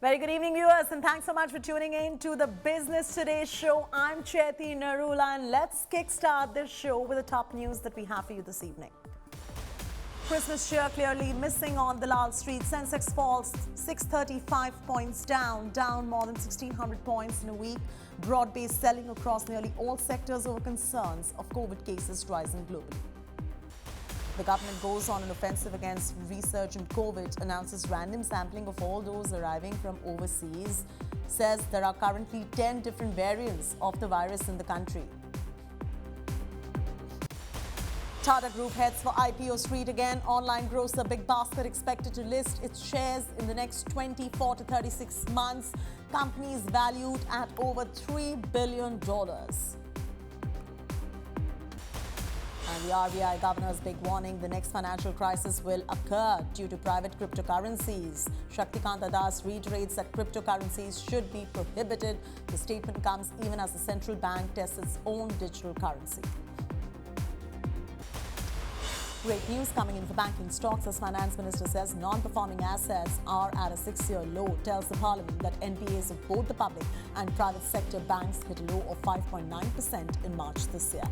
Very good evening, viewers, and thanks so much for tuning in to the Business Today show. I'm Chaiti Narula, and let's kickstart this show with the top news that we have for you this evening. Christmas cheer clearly missing on Dalal Street. Sensex falls 635 points down more than 1,600 points in a week. Broad-based selling across nearly all sectors over concerns of COVID cases rising globally. The government goes on an offensive against resurgent COVID, announces random sampling of all those arriving from overseas, says there are currently 10 different variants of the virus in the country. Tata Group heads for IPO street again. Online grocer Big Basket expected to list its shares in the next 24 to 36 months. Company is valued at over $3 billion. And the RBI governor's big warning, the next financial crisis will occur due to private cryptocurrencies. Shaktikanta Das reiterates that cryptocurrencies should be prohibited. The statement comes even as the central bank tests its own digital currency. Great news coming in for banking stocks as Finance Minister says non-performing assets are at a 6-year low. Tells the Parliament that NPAs of both the public and private sector banks hit a low of 5.9% in March this year.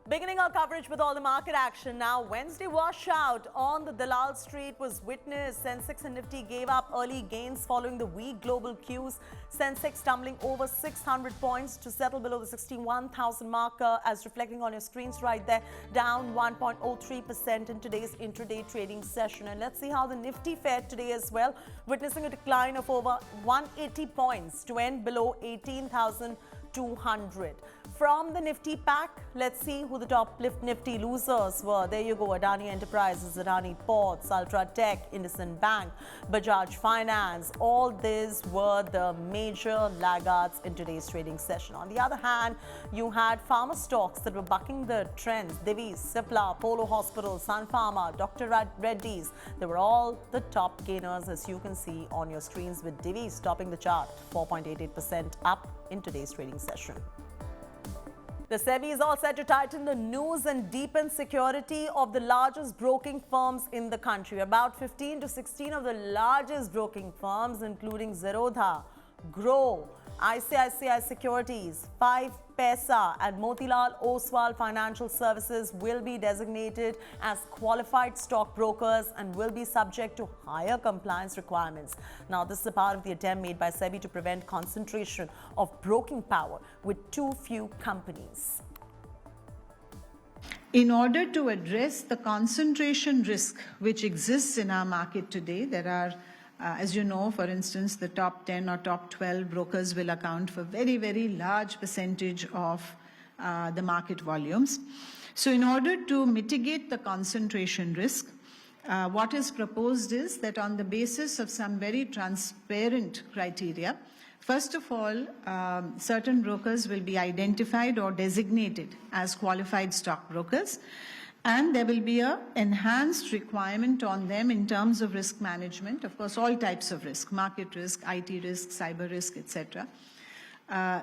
Beginning our coverage with all the market action now. Wednesday washout on the Dalal Street was witnessed. Sensex and Nifty gave up early gains following the weak global cues. Sensex tumbling over 600 points to settle below the 61,000 marker, as reflecting on your screens right there, down 1.03% in today's intraday trading session. And let's see how the Nifty fared today as well, witnessing a decline of over 180 points to end below 18,200. From the Nifty pack, let's see who the top Nifty losers were. There you go. Adani Enterprises, Adani Ports, Ultratech, IndusInd Bank, Bajaj Finance. All these were the major laggards in today's trading session. On the other hand, you had pharma stocks that were bucking the trends. Divi's, Cipla, Polo Hospital, Sun Pharma, Dr. Reddy's. They were all the top gainers, as you can see on your screens, with Divi's topping the chart, 4.88% up in today's trading session. The SEBI is all set to tighten the noose and deepen security of the largest broking firms in the country. About 15 to 16 of the largest broking firms, including Zerodha, Grow, ICICI Securities, 5paisa and Motilal Oswal Financial Services will be designated as qualified stockbrokers and will be subject to higher compliance requirements. Now, this is a part of the attempt made by SEBI to prevent concentration of broking power with too few companies. In order to address the concentration risk which exists in our market today, there are as you know, for instance, the top 10 or top 12 brokers will account for very, very large percentage of the market volumes. So in order to mitigate the concentration risk, what is proposed is that on the basis of some very transparent criteria, first of all, certain brokers will be identified or designated as qualified stockbrokers. And there will be an enhanced requirement on them in terms of risk management, of course, all types of risk, market risk, IT risk, cyber risk, etc.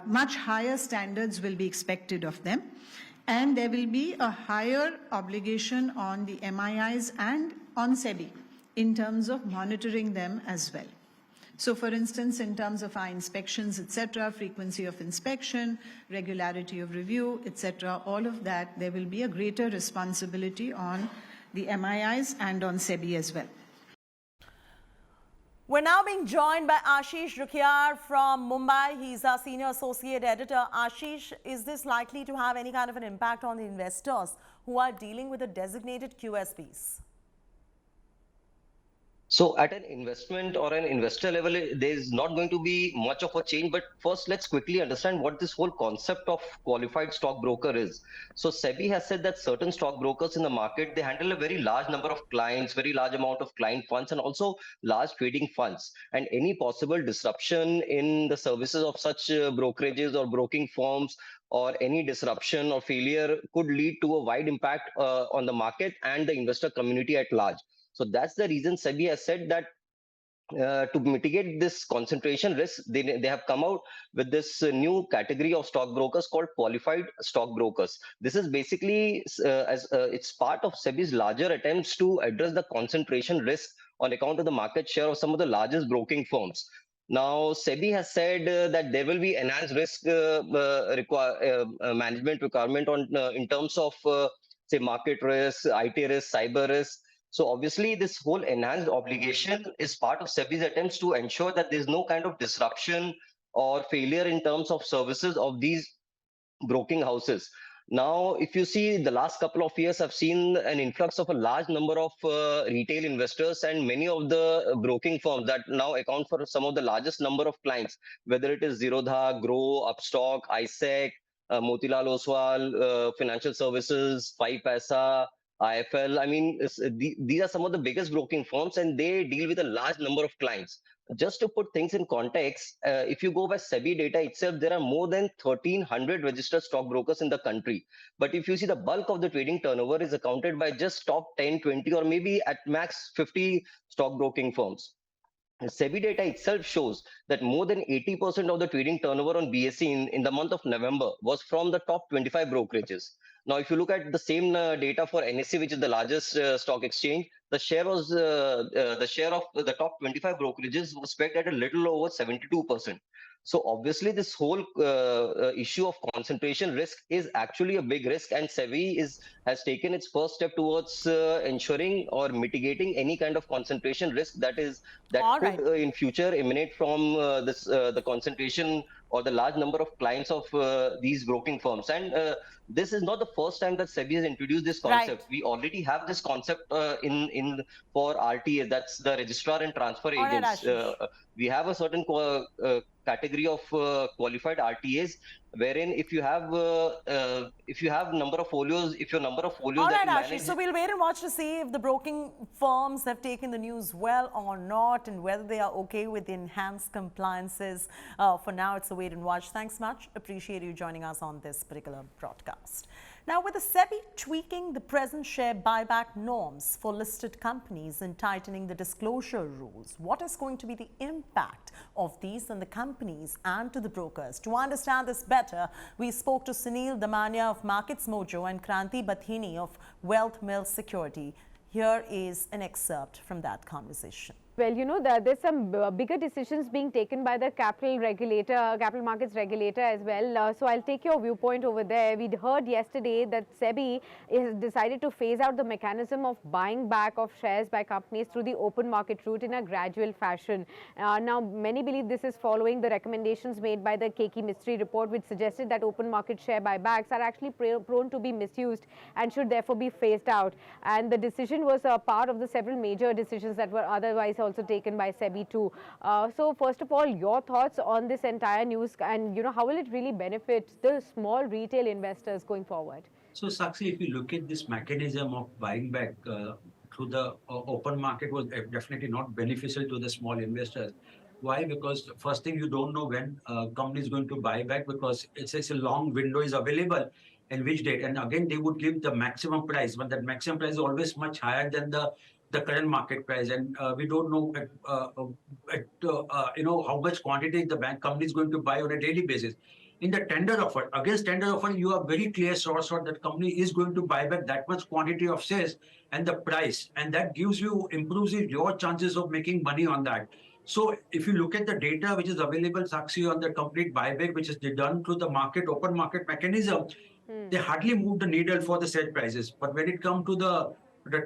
Much higher standards will be expected of them. And there will be a higher obligation on the MIIs and on SEBI in terms of monitoring them as well. So, for instance, in terms of our inspections, etc., frequency of inspection, regularity of review, etc., all of that, there will be a greater responsibility on the MIIs and on SEBI as well. We're now being joined by Ashish Rukhyar from Mumbai. He's our senior associate editor. Ashish, is this likely to have any kind of an impact on the investors who are dealing with the designated QSBs? So at an investment or an investor level, there's not going to be much of a change. But first, let's quickly understand what this whole concept of qualified stockbroker is. So SEBI has said that certain stockbrokers in the market, they handle a very large number of clients, very large amount of client funds, and also large trading funds. And any possible disruption in the services of such brokerages or broking firms, or any disruption or failure could lead to a wide impact on the market and the investor community at large. So that's the reason SEBI has said that to mitigate this concentration risk, they have come out with this new category of stockbrokers called qualified stockbrokers. This is basically as it's part of SEBI's larger attempts to address the concentration risk on account of the market share of some of the largest broking firms. Now, SEBI has said that there will be enhanced risk management requirement on in terms of say market risk, IT risk, cyber risk. So obviously, this whole enhanced obligation is part of SEBI's attempts to ensure that there's no kind of disruption or failure in terms of services of these broking houses. Now, if you see the last couple of years, I've seen an influx of a large number of retail investors and many of the broking firms that now account for some of the largest number of clients, whether it is Zerodha, Grow, Upstock, ISEC, Motilal Oswal, Financial Services, Five Paisa, IFL. I mean, these are some of the biggest broking firms, and they deal with a large number of clients. Just to put things in context, if you go by SEBI data itself, there are more than 1,300 registered stockbrokers in the country. But if you see the bulk of the trading turnover is accounted by just top 10, 20, or maybe at max 50 stockbroking firms. SEBI data itself shows that more than 80% of the trading turnover on BSE in the month of November was from the top 25 brokerages. Now, if you look at the same data for NSE, which is the largest stock exchange, the share of the top 25 brokerages was pegged at a little over 72%. So obviously, this whole issue of concentration risk is actually a big risk, and SEBI has taken its first step towards ensuring or mitigating any kind of concentration risk that All could right. in future emanate from the concentration or the large number of clients of these broking firms. And this is not the first time that SEBI has introduced this Right. concept. We already have this concept in for RTA, that's the registrar and transfer All right, agents. Ashish. We have a certain category of qualified RTAs, wherein if you have number of folios, if your number of folios All that right, you Ashish. manage. So we'll wait and watch to see if the broking firms have taken the news well or not and whether they are okay with the enhanced compliances. For now, it's a wait and watch. Thanks much. Appreciate you joining us on this particular broadcast. Now, with the SEBI tweaking the present share buyback norms for listed companies and tightening the disclosure rules, what is going to be the impact of these on the companies and to the brokers? To understand this better, we spoke to Sunil Damania of Markets Mojo and Kranti Bathini of Wealth Mill Security. Here is an excerpt from that conversation. Well, there's some bigger decisions being taken by the capital markets regulator as well. So I'll take your viewpoint over there. We'd heard yesterday that SEBI has decided to phase out the mechanism of buying back of shares by companies through the open market route in a gradual fashion. Now, many believe this is following the recommendations made by the Keki Mystery report, which suggested that open market share buybacks are actually prone to be misused and should therefore be phased out. And the decision was a part of the several major decisions that were otherwise also taken by SEBI too. So first of all, your thoughts on this entire news, and how will it really benefit the small retail investors going forward? So, Sakshi, if you look at this mechanism of buying back through the open market was definitely not beneficial to the small investors. Why? Because first thing, you don't know when company is going to buy back, because it's a long window is available and which date. And again, they would give the maximum price, but that maximum price is always much higher than the current market price, and we don't know how much quantity the bank company is going to buy on a daily basis. In the tender offer, against tender offer, you are very clear source that company is going to buy back that much quantity of shares and the price, and that improves your chances of making money on that. So if you look at the data which is available, Sakshi, on the complete buyback, which is done through the open market mechanism, they hardly move the needle for the sale prices. But when it comes to the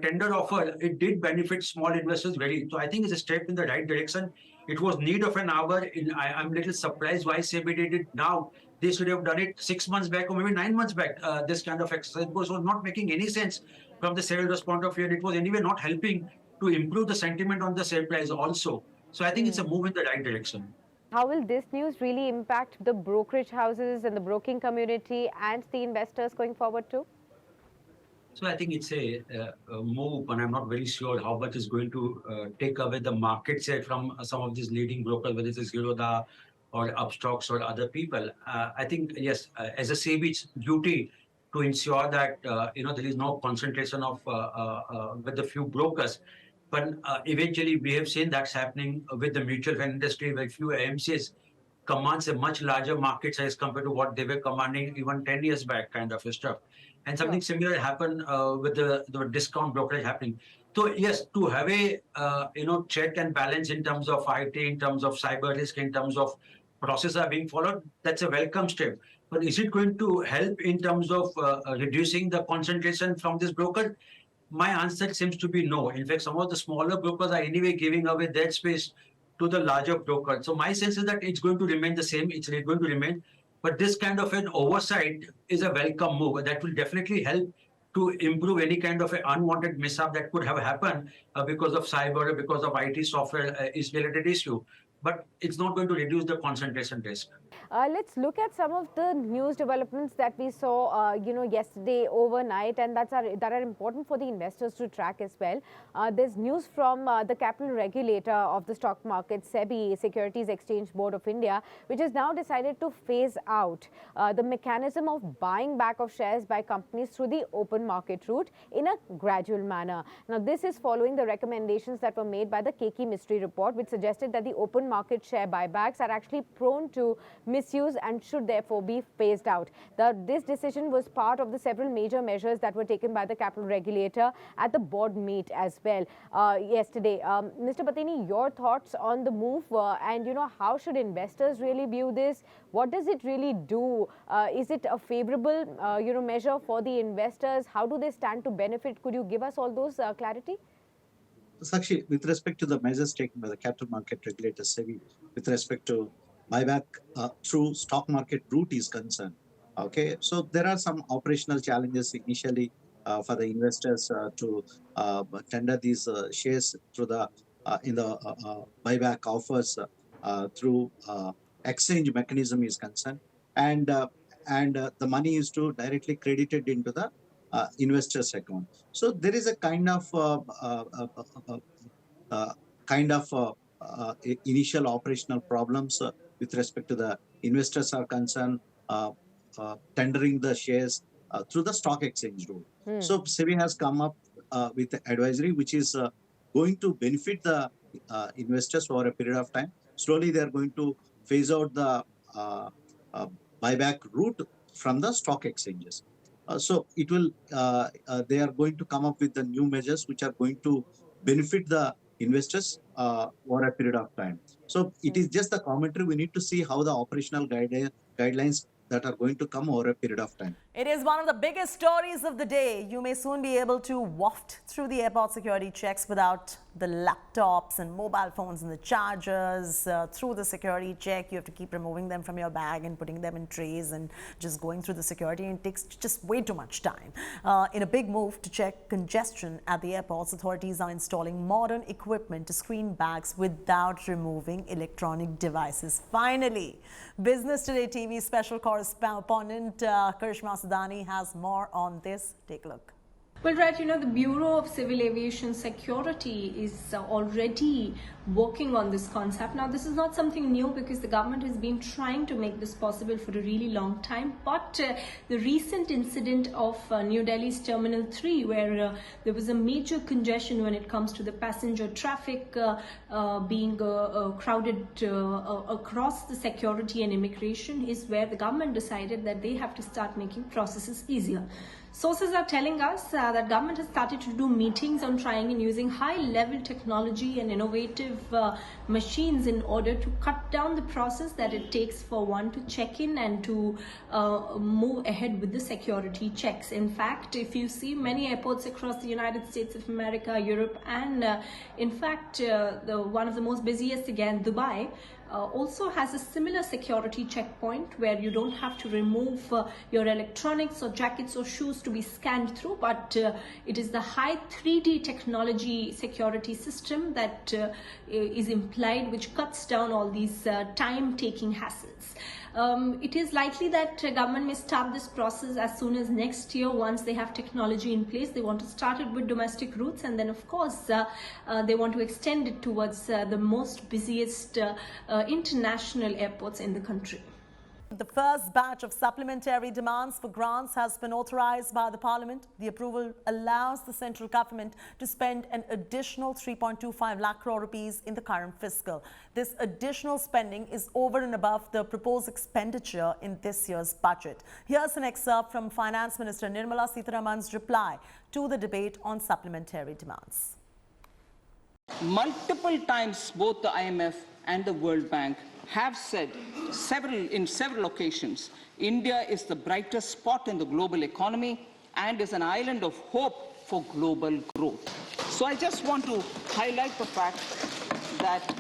tender offer, it did benefit small investors very. So I think it's a step in the right direction. It was need of an hour. I'm a little surprised why SEBI did it now. They should have done it 6 months back or maybe 9 months back. This kind of exercise was not making any sense from the shareholders' point of view, and it was anyway not helping to improve the sentiment on the share price also. So I think it's a move in the right direction. How will this news really impact the brokerage houses and the broking community and the investors going forward too? So I think it's a move, and I'm not very sure how much is going to take away the market share from some of these leading brokers, whether it's Zerodha or Upstocks or other people. I think, yes, as a SEBI's duty to ensure that there is no concentration of with a few brokers. But eventually, we have seen that's happening with the mutual fund industry, where few AMCs commands a much larger market size compared to what they were commanding even 10 years back, kind of stuff. And something similar happened with the discount brokerage happening. So yes, to have a check and balance in terms of IT, in terms of cyber risk, in terms of processes are being followed, that's a welcome step. But is it going to help in terms of reducing the concentration from this broker? My answer seems to be no. In fact, some of the smaller brokers are anyway giving away that space to the larger brokers. So my sense is that it's going to remain the same. It's going to remain. But this kind of an oversight is a welcome move. That will definitely help to improve any kind of an unwanted mishap that could have happened because of cyber, or because of IT software is related issue. But it's not going to reduce the concentration risk. Let's look at some of the news developments that we saw, yesterday overnight, and that are important for the investors to track as well. There's news from the capital regulator of the stock market, SEBI, Securities Exchange Board of India, which has now decided to phase out the mechanism of buying back of shares by companies through the open market route in a gradual manner. Now, this is following the recommendations that were made by the KK Mystery report, which suggested that the open market share buybacks are actually prone to misuse and should therefore be phased out. This decision was part of the several major measures that were taken by the capital regulator at the board meet as well yesterday. Mr. Patini, your thoughts on the move and how should investors really view this? What does it really do? Is it a favorable measure for the investors? How do they stand to benefit? Could you give us all those clarity? Sakshi, with respect to the measures taken by the capital market regulator SEBI with respect to buyback through stock market route is concerned. Okay, so there are some operational challenges initially for the investors to tender these shares through the in the buyback offers through exchange mechanism is concerned, and the money is to directly credited into the investor's account. So there is a kind of initial operational problems with respect to the investors are concerned tendering the shares through the stock exchange route. So SEBI has come up with the advisory which is going to benefit the investors over a period of time. Slowly they are going to phase out the buyback route from the stock exchanges. So it will they are going to come up with the new measures which are going to benefit the investors over a period of time. So it is just a commentary. We need to see how the operational guidelines that are going to come over a period of time. It is one of the biggest stories of the day. You may soon be able to waft through the airport security checks without the laptops and mobile phones and the chargers. Through the security check, you have to keep removing them from your bag and putting them in trays and just going through the security. And it takes just way too much time. In a big move to check congestion at the airports, authorities are installing modern equipment to screen bags without removing electronic devices. Finally, Business Today TV special correspondent Karishma Sudani has more on this. Take a look. Well, right, the Bureau of Civil Aviation Security is already working on this concept. Now, this is not something new because the government has been trying to make this possible for a really long time. But the recent incident of New Delhi's Terminal 3, where there was a major congestion when it comes to the passenger traffic being crowded across the security and immigration, is where the government decided that they have to start making processes easier. Sources are telling us that government has started to do meetings on trying and using high-level technology and innovative machines in order to cut down the process that it takes for one to check in and to move ahead with the security checks. In fact, if you see many airports across the United States of America, Europe, and in fact, one of the most busiest again, Dubai, also has a similar security checkpoint where you don't have to remove your electronics or jackets or shoes to be scanned through, but it is the high 3D technology security system that is implied, which cuts down all these time-taking hassles. It is likely that government may start this process as soon as next year once they have technology in place. They want to start it with domestic routes, and then of course they want to extend it towards the most busiest international airports in the country. The first batch of supplementary demands for grants has been authorized by the Parliament. The approval allows the central government to spend an additional 3.25 lakh crore rupees in the current fiscal. This additional spending is over and above the proposed expenditure in this year's budget. Here's an excerpt from Finance Minister Nirmala Sitharaman's reply to the debate on supplementary demands. Multiple times, both the IMF and the World Bank have said in several occasions, India is the brightest spot in the global economy and is an island of hope for global growth. So I just want to highlight the fact that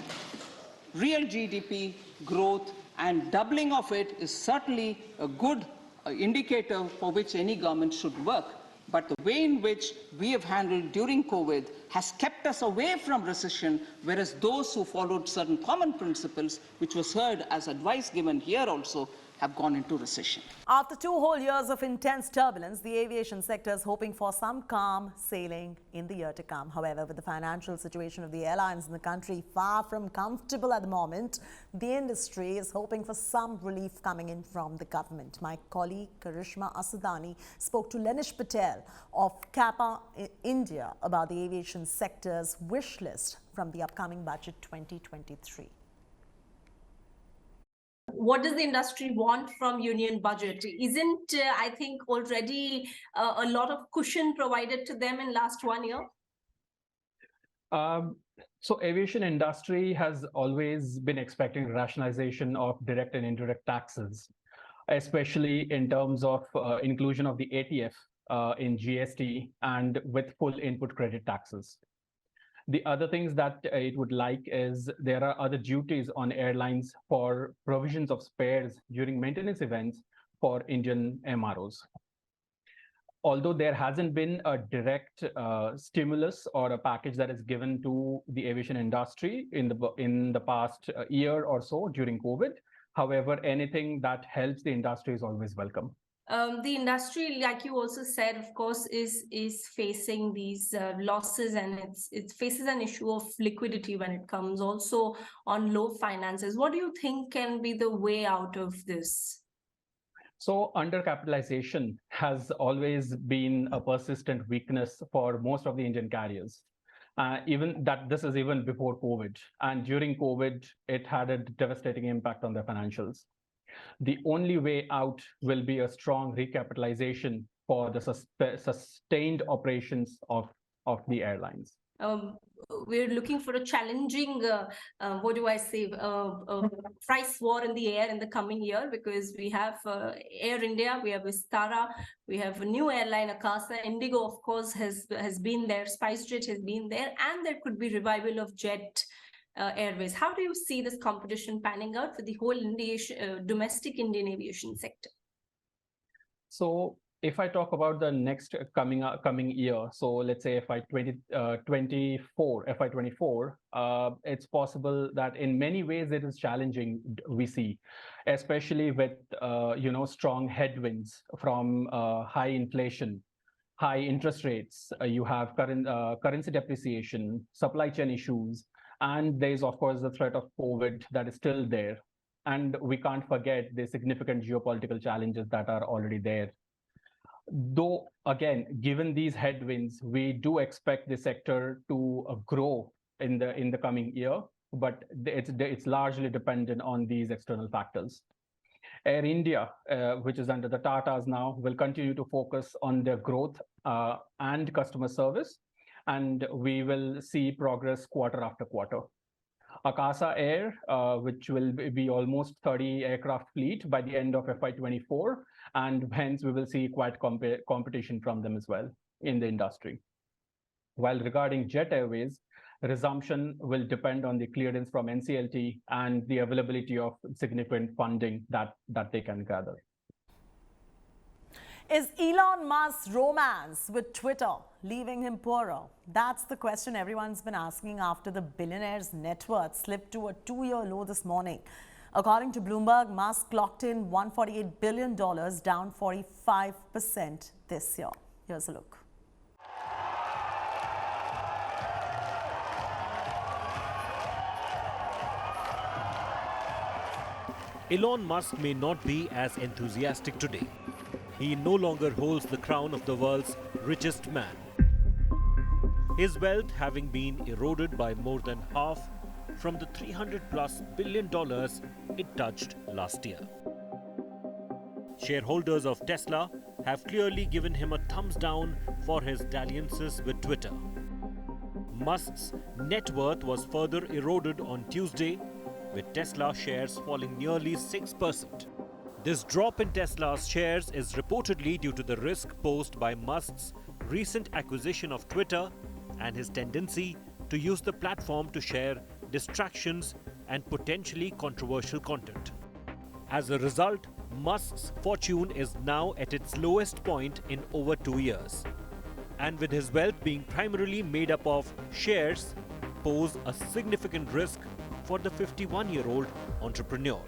real GDP growth and doubling of it is certainly a good indicator for which any government should work. But the way in which we have handled during COVID has kept us away from recession, whereas those who followed certain common principles, which was heard as advice given here also, have gone into recession. After 2 whole years of intense turbulence, the aviation sector is hoping for some calm sailing in the year to come. However, with the financial situation of the airlines in the country far from comfortable at the moment, the industry is hoping for some relief coming in from the government. My colleague Karishma Asadani spoke to Lenish Patel of Kappa India about the aviation sector's wish list from the upcoming budget 2023. What does the industry want from union budget? Isn't, I think, already a lot of cushion provided to them in last 1 year? So aviation industry has always been expecting rationalization of direct and indirect taxes, especially in terms of inclusion of the ATF in GST and with full input credit taxes. The other things that it would like is there are other duties on airlines for provisions of spares during maintenance events for Indian MROs. Although there hasn't been a direct stimulus or a package that is given to the aviation industry in the past year or so during COVID, however, anything that helps the industry is always welcome. The industry, like you also said, of course, is facing these losses, and it faces an issue of liquidity when it comes also on low finances. What do you think can be the way out of this? So undercapitalization has always been a persistent weakness for most of the Indian carriers. This is even before COVID, and during COVID, it had a devastating impact on their financials. The only way out will be a strong recapitalization for the sustained operations of the airlines. We're looking for a challenging, price war in the air in the coming year, because we have Air India, we have Vistara, we have a new airline, Akasa, Indigo, of course, has been there, SpiceJet has been there, and there could be revival of Jet Airways. How do you see this competition panning out for the whole domestic Indian aviation sector? So if I talk about the next coming year, so let's say FY 2024, it's possible that in many ways it is challenging, we see, especially with strong headwinds from high inflation, high interest rates. You have currency depreciation, supply chain issues, and there's, of course, the threat of COVID that is still there. And we can't forget the significant geopolitical challenges that are already there. Though, again, given these headwinds, we do expect the sector to grow in the coming year, but it's largely dependent on these external factors. Air India, which is under the Tatas now, will continue to focus on their growth and customer service, and we will see progress quarter after quarter. Akasa Air, which will be almost 30 aircraft fleet by the end of FY 24, and hence we will see quite competition from them as well in the industry. While regarding Jet Airways, resumption will depend on the clearance from NCLT and the availability of significant funding that they can gather. Is Elon Musk's romance with Twitter leaving him poorer? That's the question everyone's been asking after the billionaire's net worth slipped to a 2-year low this morning. According to Bloomberg, Musk clocked in $148 billion, down 45% this year. Here's a look. Elon Musk may not be as enthusiastic today. He no longer holds the crown of the world's richest man. His wealth having been eroded by more than half from the $300+ billion it touched last year. Shareholders of Tesla have clearly given him a thumbs down for his dalliances with Twitter. Musk's net worth was further eroded on Tuesday, with Tesla shares falling nearly 6%. This drop in Tesla's shares is reportedly due to the risk posed by Musk's recent acquisition of Twitter and his tendency to use the platform to share distractions and potentially controversial content. As a result, Musk's fortune is now at its lowest point in over 2 years. And with his wealth being primarily made up of shares, pose a significant risk for the 51-year-old entrepreneur.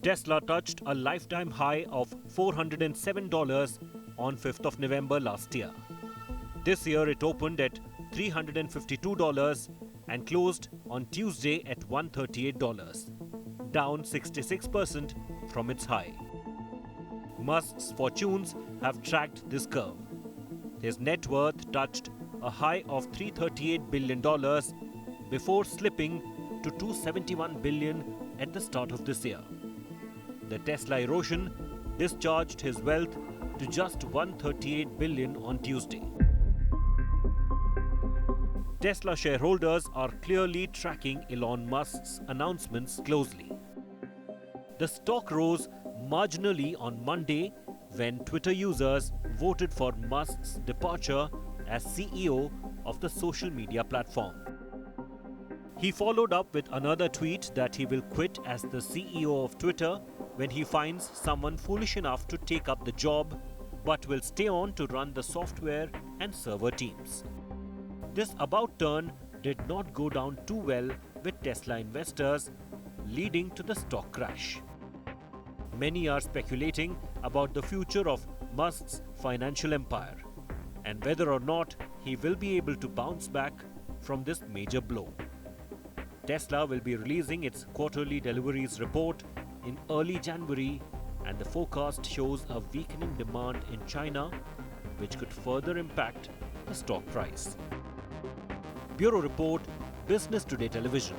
Tesla touched a lifetime high of $407 on 5th of November last year. This year it opened at $352 and closed on Tuesday at $138, down 66% from its high. Musk's fortunes have tracked this curve. His net worth touched a high of $338 billion before slipping to $271 billion at the start of this year. The Tesla erosion discharged his wealth to just $138 billion on Tuesday. Tesla shareholders are clearly tracking Elon Musk's announcements closely. The stock rose marginally on Monday when Twitter users voted for Musk's departure as CEO of the social media platform. He followed up with another tweet that he will quit as the CEO of Twitter when he finds someone foolish enough to take up the job, but will stay on to run the software and server teams. This about turn did not go down too well with Tesla investors, leading to the stock crash. Many are speculating about the future of Musk's financial empire and whether or not he will be able to bounce back from this major blow. Tesla will be releasing its quarterly deliveries report in early January, and the forecast shows a weakening demand in China, which could further impact the stock price. Bureau Report, Business Today Television.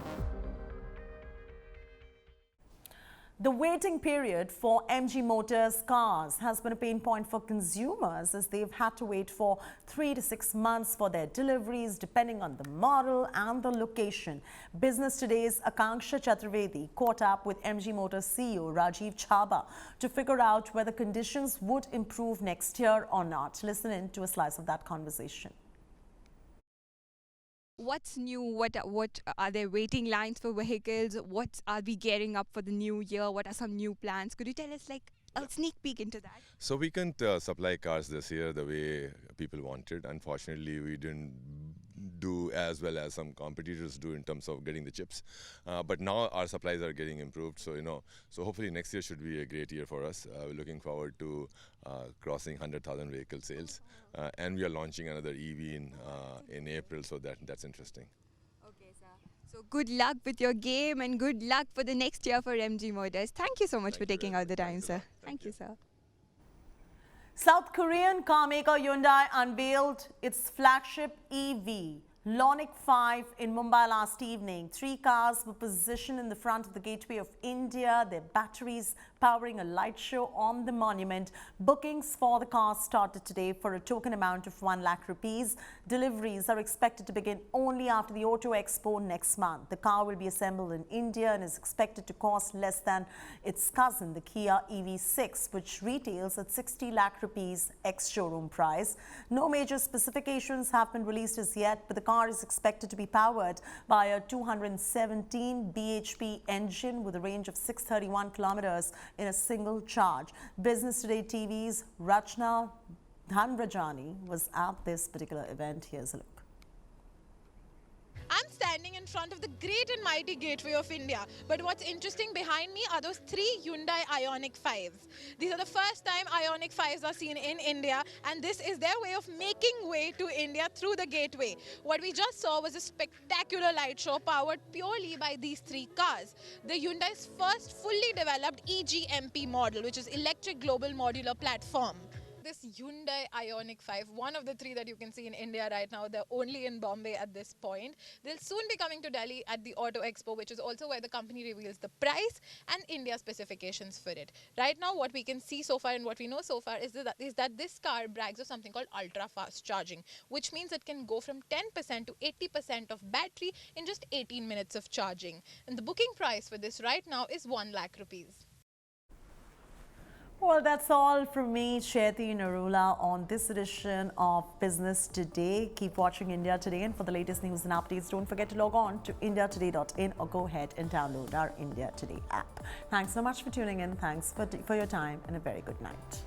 The waiting period for MG Motors cars has been a pain point for consumers as they've had to wait for 3 to 6 months for their deliveries depending on the model and the location. Business Today's Akanksha Chaturvedi caught up with MG Motors CEO Rajiv Chhabra to figure out whether conditions would improve next year or not. Listen in to a slice of that conversation. What's new? What are there waiting lines for vehicles? What are we gearing up for the new year? What are some new plans? Could you tell us like a sneak peek into that? So we couldn't supply cars this year the way people wanted. Unfortunately, we didn't do as well as some competitors do in terms of getting the chips. But now our supplies are getting improved. So, so hopefully next year should be a great year for us. We're looking forward to crossing 100,000 vehicle sales. And we are launching another EV in April, so that's interesting. Okay, sir. So good luck with your game and good luck for the next year for MG Motors. Thank you so much for taking out the time, sir. Thank you, sir. South Korean car maker Hyundai unveiled its flagship EV, Ioniq 5, in Mumbai last evening. 3 cars were positioned in the front of the Gateway of India, their batteries powering a light show on the monument. Bookings for the cars started today for a token amount of 1 lakh rupees. Deliveries are expected to begin only after the Auto Expo next month. The car will be assembled in India and is expected to cost less than its cousin, the Kia EV6, which retails at 60 lakh rupees ex-showroom price. No major specifications have been released as yet, but the car is expected to be powered by a 217 bhp engine with a range of 631 kilometers in a single charge. Business Today TV's Rachna Dhanrajani was at this particular event. Here's a look. I'm standing standing in front of the great and mighty gateway of India. But what's interesting behind me are those 3 Hyundai Ioniq 5s. These are the first time Ioniq 5s are seen in India, and this is their way of making way to India through the gateway. What we just saw was a spectacular light show powered purely by these 3 cars. The Hyundai's first fully developed EGMP model, which is Electric Global Modular Platform. This Hyundai Ioniq 5, one of the 3 that you can see in India right now. They're only in Bombay at this point. They'll soon be coming to Delhi at the Auto Expo, which is also where the company reveals the price and India specifications for it. Right now, what we can see so far and what we know so far is that this car brags of something called ultra fast charging, which means it can go from 10% to 80% of battery in just 18 minutes of charging. And the booking price for this right now is 1 lakh rupees. Well, that's all from me, Shetty Narula, on this edition of Business Today. Keep watching India Today, and for the latest news and updates, don't forget to log on to indiatoday.in or go ahead and download our India Today app. Thanks so much for tuning in. Thanks for your time, and a very good night.